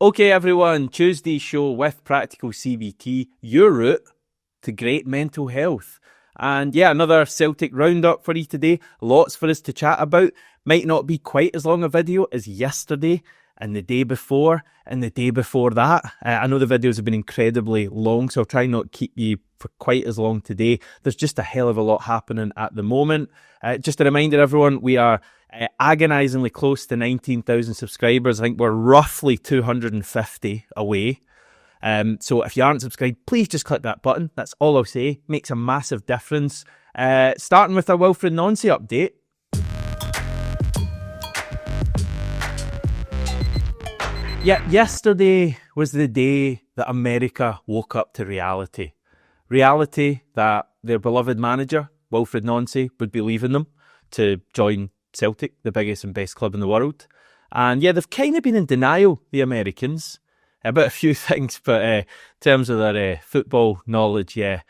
Okay, everyone, Tuesday's show with Practical CBT, your route to great mental health. And yeah, another Celtic roundup for you today. Lots for us to chat about. Might not be quite as long a video as yesterday and the day before and the day before that. I know the videos have been incredibly long, so I'll try not to keep you for quite as long today. There's just a hell of a lot happening at the moment. Just a reminder, everyone, we are agonisingly close to 19,000 subscribers. I think we're roughly 250 away. So if you aren't subscribed, please just click that button. That's all I'll say. Makes a massive difference. Starting with our Wilfried Nancy update. Yeah, yesterday was the day that America woke up to reality. Reality that their beloved manager, Wilfried Nancy, would be leaving them to join Celtic, the biggest and best club in the world. And yeah, they've kind of been in denial, the Americans, about a few things, but in terms of their football knowledge, yeah.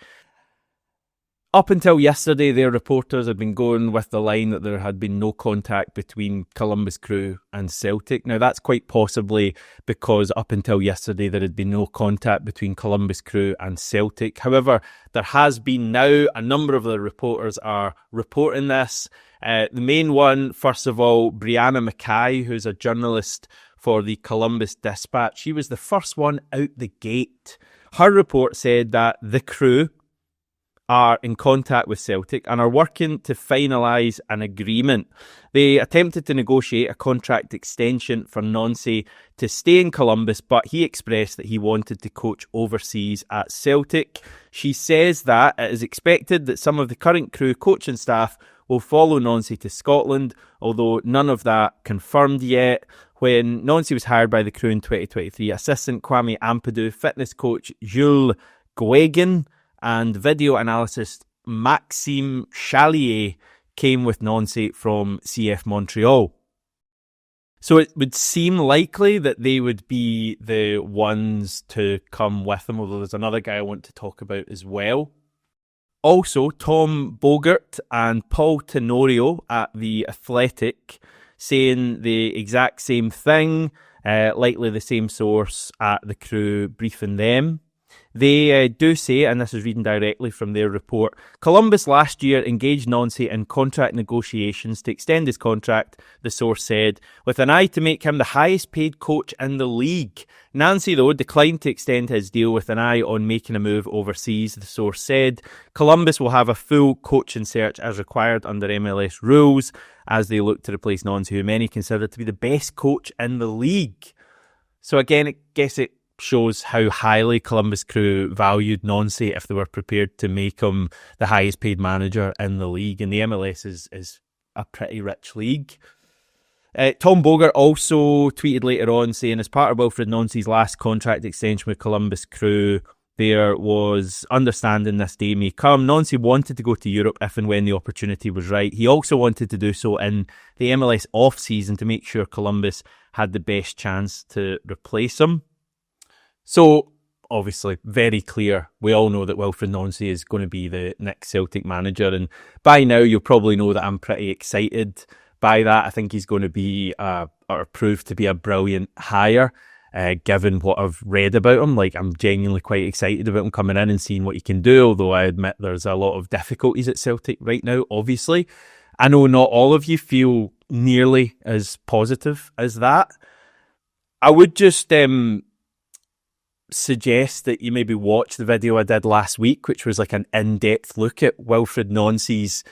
Up until yesterday, their reporters had been going with the line that there had been no contact between Columbus Crew and Celtic. Now, that's quite possibly because up until yesterday, there had been no contact between Columbus Crew and Celtic. However, there has been now. A number of the reporters are reporting this. The main one, first of all, Brianna Mackay, who's a journalist for the Columbus Dispatch. She was the first one out the gate. Her report said that the Crew are in contact with Celtic and are working to finalise an agreement. They attempted to negotiate a contract extension for Nancy to stay in Columbus, but he expressed that he wanted to coach overseas at Celtic. She says that it is expected that some of the current Crew coaching staff will follow Nancy to Scotland, although none of that confirmed yet. When Nancy was hired by the Crew in 2023, assistant Kwame Ampadu, fitness coach Jules Guéguen, and video analyst Maxime Chalier came with Nancy from CF Montreal. So it would seem likely that they would be the ones to come with him, although there's another guy I want to talk about as well. Also, Tom Bogert and Paul Tenorio at The Athletic saying the exact same thing, likely the same source at the Crew briefing them. They do say, and this is reading directly from their report, Columbus last year engaged Nancy in contract negotiations to extend his contract, the source said, with an eye to make him the highest paid coach in the league. Nancy, though, declined to extend his deal with an eye on making a move overseas, the source said. Columbus will have a full coaching search as required under MLS rules as they look to replace Nancy, who many consider to be the best coach in the league. So again, I guess it shows how highly Columbus Crew valued Nancy if they were prepared to make him the highest paid manager in the league. And the MLS is a pretty rich league. Tom Bogert also tweeted later on saying, as part of Wilfried Nancy's last contract extension with Columbus Crew, there was understanding this day may come. Nancy wanted to go to Europe if and when the opportunity was right. He also wanted to do so in the MLS off-season to make sure Columbus had the best chance to replace him. So, obviously, very clear. We all know that Wilfried Nancy is going to be the next Celtic manager. And by now, you'll probably know that I'm pretty excited by that. I think he's going to be, or prove to be a brilliant hire, given what I've read about him. Like, I'm genuinely quite excited about him coming in and seeing what he can do, although I admit there's a lot of difficulties at Celtic right now, obviously. I know not all of you feel nearly as positive as that. I would just suggest that you maybe watch the video I did last week, which was like an in-depth look at Wilfried Nancy's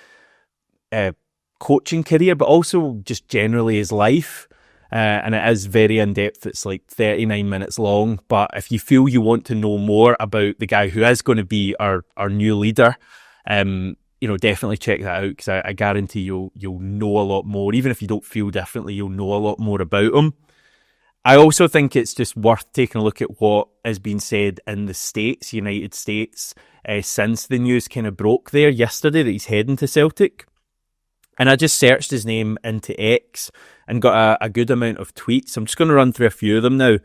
coaching career, but also just generally his life. And it is very in-depth. It's like 39 minutes long. But if you feel you want to know more about the guy who is going to be our new leader, definitely check that out, because I guarantee you'll know a lot more. Even if you don't feel differently, you'll know a lot more about him. I also think it's just worth taking a look at what has been said in the States, United States, since the news kind of broke there yesterday that he's heading to Celtic. And I just searched his name into X and got a good amount of tweets. I'm just going to run through a few of them now.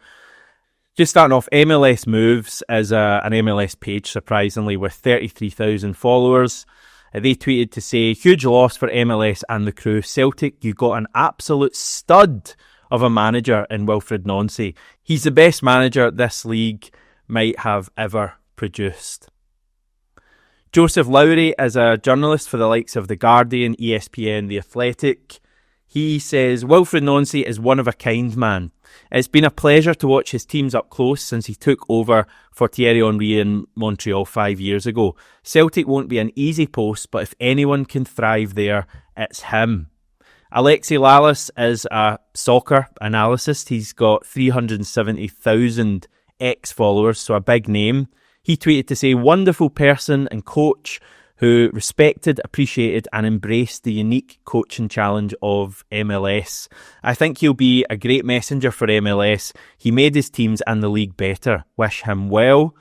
Just starting off, MLS Moves is an MLS page, surprisingly, with 33,000 followers. They tweeted to say, huge loss for MLS and the Crew. Celtic, you got an absolute stud of a manager in Wilfried Nancy. He's the best manager this league might have ever produced. Joseph Lowry is a journalist for the likes of The Guardian, ESPN, The Athletic. He says, Wilfried Nancy is one of a kind man. It's been a pleasure to watch his teams up close since he took over for Thierry Henry in Montreal 5 years ago. Celtic won't be an easy post, but if anyone can thrive there, it's him. Alexi Lalas is a soccer analyst. He's got 370,000 ex-followers, so a big name. He tweeted to say, wonderful person and coach who respected, appreciated and embraced the unique coaching challenge of MLS. I think he'll be a great messenger for MLS. He made his teams and the league better. Wish him well.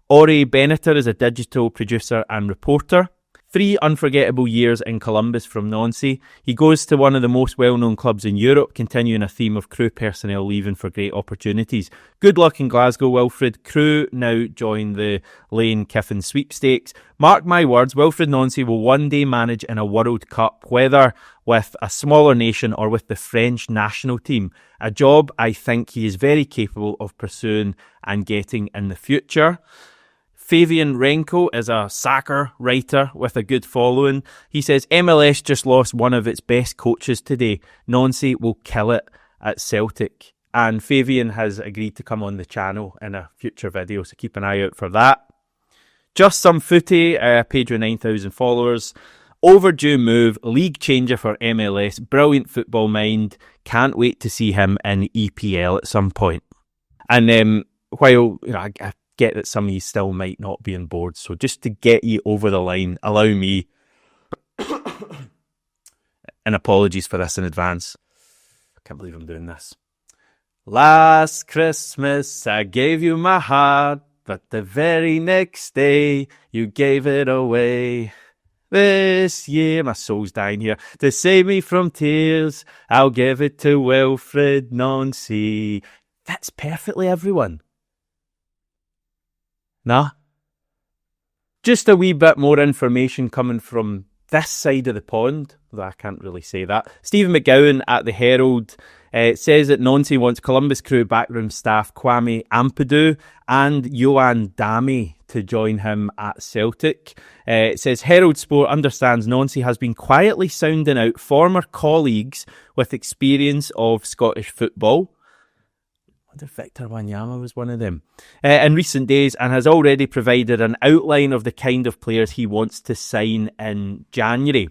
Ori Benatar is a digital producer and reporter. 3 unforgettable years in Columbus from Nancy. He goes to one of the most well-known clubs in Europe, continuing a theme of Crew personnel leaving for great opportunities. Good luck in Glasgow, Wilfried. Crew now join the Lane Kiffin sweepstakes. Mark my words, Wilfried Nancy will one day manage in a World Cup, whether with a smaller nation or with the French national team. A job I think he is very capable of pursuing and getting in the future. Fabian Renko is a soccer writer with a good following. He says, MLS just lost one of its best coaches today. Nancy will kill it at Celtic. And Fabian has agreed to come on the channel in a future video, so keep an eye out for that. Just Some Footy, page with 9,000 followers. Overdue move, league changer for MLS. Brilliant football mind. Can't wait to see him in EPL at some point. And while I get that some of you still might not be on board, so just to get you over the line, allow me, and apologies for this in advance. I can't believe I'm doing this. Last Christmas I gave you my heart, but the very next day you gave it away. This year, my soul's dying here, to save me from tears, I'll give it to Wilfried Nancy. That's perfectly, everyone. Nah. Just a wee bit more information coming from this side of the pond, though I can't really say that. Stephen McGowan at the Herald says that Nancy wants Columbus Crew backroom staff Kwame Ampadu and Yoann Damet to join him at Celtic. It says Herald Sport understands Nancy has been quietly sounding out former colleagues with experience of Scottish football. Victor Wanyama was one of them in recent days, and has already provided an outline of the kind of players he wants to sign in January.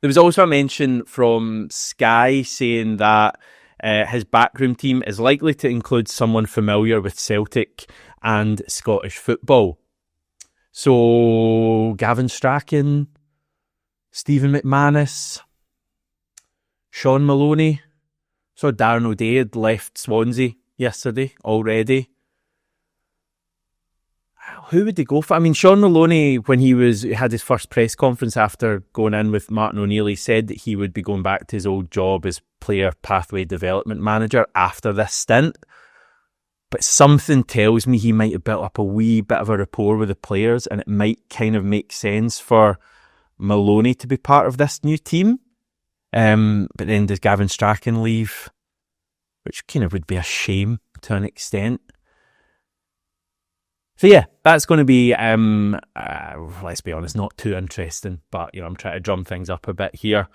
There was also a mention from Sky saying that his backroom team is likely to include someone familiar with Celtic and Scottish football. So Gavin Strachan, Stephen McManus, Sean Maloney. So Darren O'Day had left Swansea yesterday already. Who would they go for? I mean, Sean Maloney, when he had his first press conference after going in with Martin O'Neill, he said that he would be going back to his old job as player pathway development manager after this stint. But something tells me he might have built up a wee bit of a rapport with the players, and it might kind of make sense for Maloney to be part of this new team. But then does Gavin Strachan leave? Which kind of would be a shame to an extent. So yeah, that's going to be, let's be honest, not too interesting. But, I'm trying to drum things up a bit here.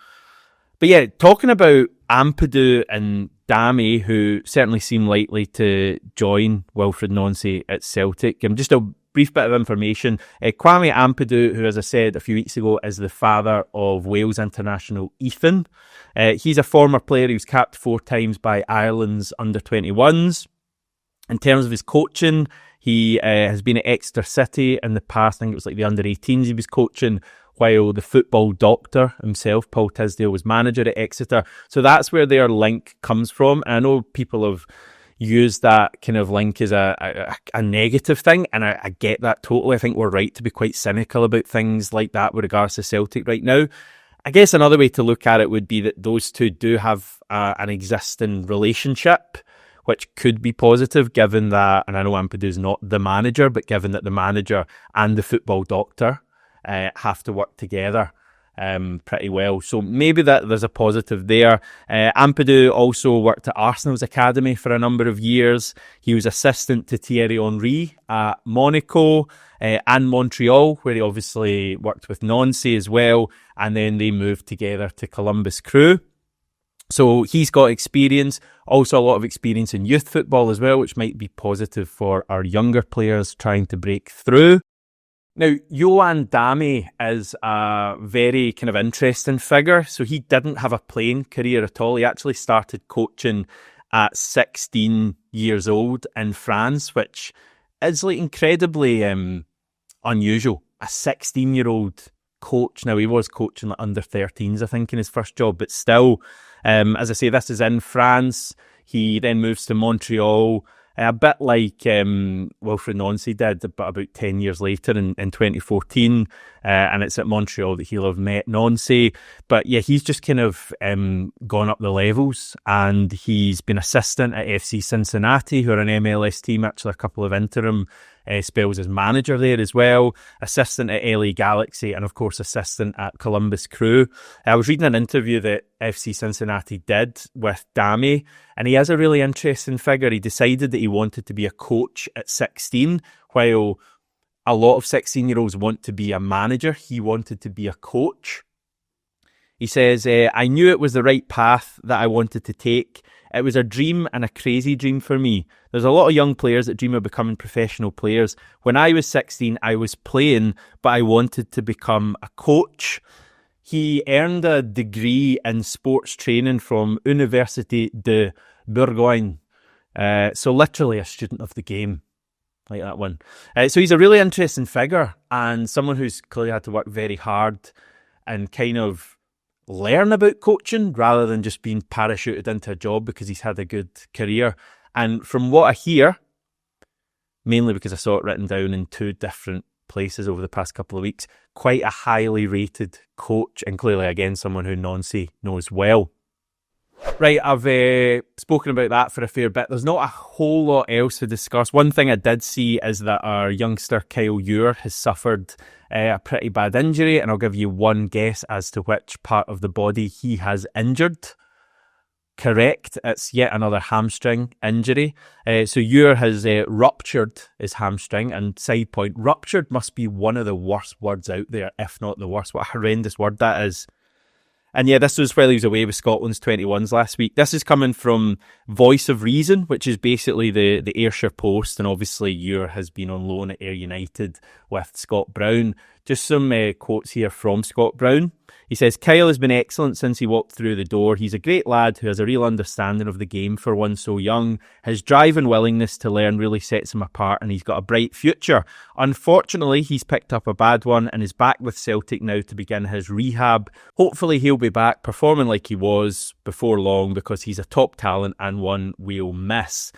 But yeah, talking about Ampadu and Damet, who certainly seem likely to join Wilfried Nancy at Celtic. Just a brief bit of information. Kwame Ampadu, who, as I said a few weeks ago, is the father of Wales international Ethan. He's a former player. He was capped 4 times by Ireland's under-21s. In terms of his coaching, he has been at Exeter City in the past. I think it was like the under-18s he was coaching, while the football doctor himself, Paul Tisdale, was manager at Exeter. So that's where their link comes from. And I know people have used that kind of link as a negative thing, and I get that totally. I think we're right to be quite cynical about things like that with regards to Celtic right now. I guess another way to look at it would be that those two do have an existing relationship, which could be positive given that, and I know Ampadu's not the manager, but given that the manager and the football doctor have to work together. pretty well. So maybe that there's a positive there. Ampadu also worked at Arsenal's academy for a number of years. He was assistant to Thierry Henry at Monaco and Montreal, where he obviously worked with Nancy as well. And then they moved together to Columbus Crew. So he's got experience, also a lot of experience in youth football as well, which might be positive for our younger players trying to break through. Now, Yoann Damet is a very kind of interesting figure. So he didn't have a playing career at all. He actually started coaching at 16 years old in France, which is like incredibly unusual. A 16-year-old coach. Now, he was coaching like under 13s, I think, in his first job, but still, as I say, this is in France. He then moves to Montreal, a bit like Wilfried Nancy did, but about 10 years later in 2014. And it's at Montreal that he'll have met Nancy. But yeah, he's just kind of gone up the levels, and he's been assistant at FC Cincinnati, who are an MLS team, actually a couple of interim spells as manager there as well, assistant at LA Galaxy, and of course assistant at Columbus Crew. I was reading an interview that FC Cincinnati did with Damet, and he is a really interesting figure. He decided that he wanted to be a coach at 16, while a lot of 16-year-olds want to be a manager. He wanted to be a coach. He says, I knew it was the right path that I wanted to take. It was a dream, and a crazy dream for me. There's a lot of young players that dream of becoming professional players. When I was 16, I was playing, but I wanted to become a coach. He earned a degree in sports training from Université de Bourgogne. So literally a student of the game, like that one. So he's a really interesting figure, and someone who's clearly had to work very hard and kind of learn about coaching rather than just being parachuted into a job because he's had a good career. And from what I hear, mainly because I saw it written down in 2 different places over the past couple of weeks, quite a highly rated coach, and clearly again someone who Nancy knows well. Right, I've spoken about that for a fair bit. There's not a whole lot else to discuss. One thing I did see is that our youngster Kyle Ure has suffered a pretty bad injury, and I'll give you one guess as to which part of the body he has injured. Correct, it's yet another hamstring injury. So Ure has ruptured his hamstring, and side point, ruptured must be one of the worst words out there, if not the worst. What a horrendous word that is. And yeah, this was while he was away with Scotland's 21s last week. This is coming from Voice of Reason, which is basically the Ayrshire Post, and obviously Ure has been on loan at Ayr United with Scott Brown. Just some quotes here from Scott Brown. He says, Kyle has been excellent since he walked through the door. He's a great lad who has a real understanding of the game for one so young. His drive and willingness to learn really sets him apart, and he's got a bright future. Unfortunately, he's picked up a bad one and is back with Celtic now to begin his rehab. Hopefully he'll be back performing like he was before long, because he's a top talent and one we'll miss.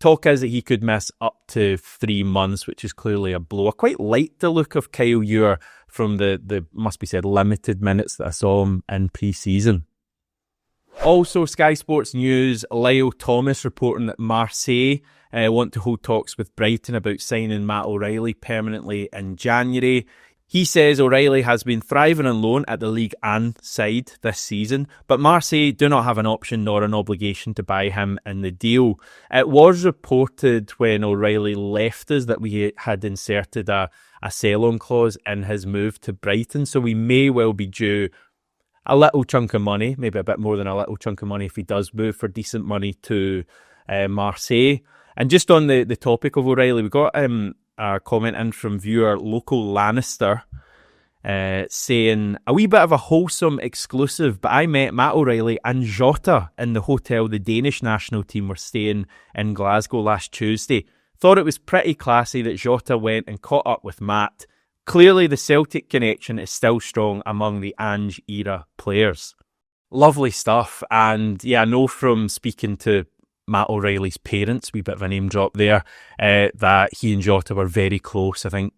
Talk is that he could miss up to 3 months, which is clearly a blow. I quite liked the look of Kyle Ure from the must be said, limited minutes that I saw him in pre-season. Also, Sky Sports News, Lyle Thomas reporting that Marseille want to hold talks with Brighton about signing Matt O'Reilly permanently in January. He says O'Reilly has been thriving on loan at the Ligue 1 side this season, but Marseille do not have an option nor an obligation to buy him in the deal. It was reported when O'Reilly left us that we had inserted a sell-on clause in his move to Brighton, so we may well be due a little chunk of money, maybe a bit more than a little chunk of money if he does move for decent money to Marseille. And just on the topic of O'Reilly, we got a comment in from viewer Local Lannister saying, a wee bit of a wholesome exclusive, but I met Matt O'Reilly and Jota in the hotel the Danish national team were staying in Glasgow last Tuesday. Thought it was pretty classy that Jota went and caught up with Matt. Clearly the Celtic connection is still strong among the Ange era players. Lovely stuff. And yeah, I know from speaking to Matt O'Reilly's parents, wee bit of a name drop there, that he and Jota were very close. I think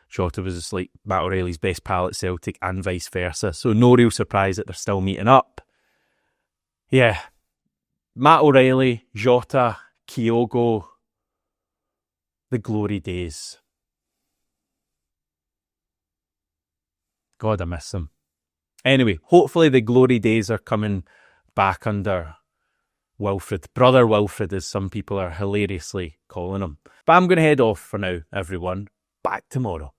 Jota was just like Matt O'Reilly's best pal at Celtic and vice versa. So no real surprise that they're still meeting up. Yeah. Matt O'Reilly, Jota, Kyogo, the glory days. God, I miss them. Anyway, hopefully the glory days are coming back under Wilfried. Brother Wilfried, as some people are hilariously calling him. But I'm going to head off for now, everyone. Back tomorrow.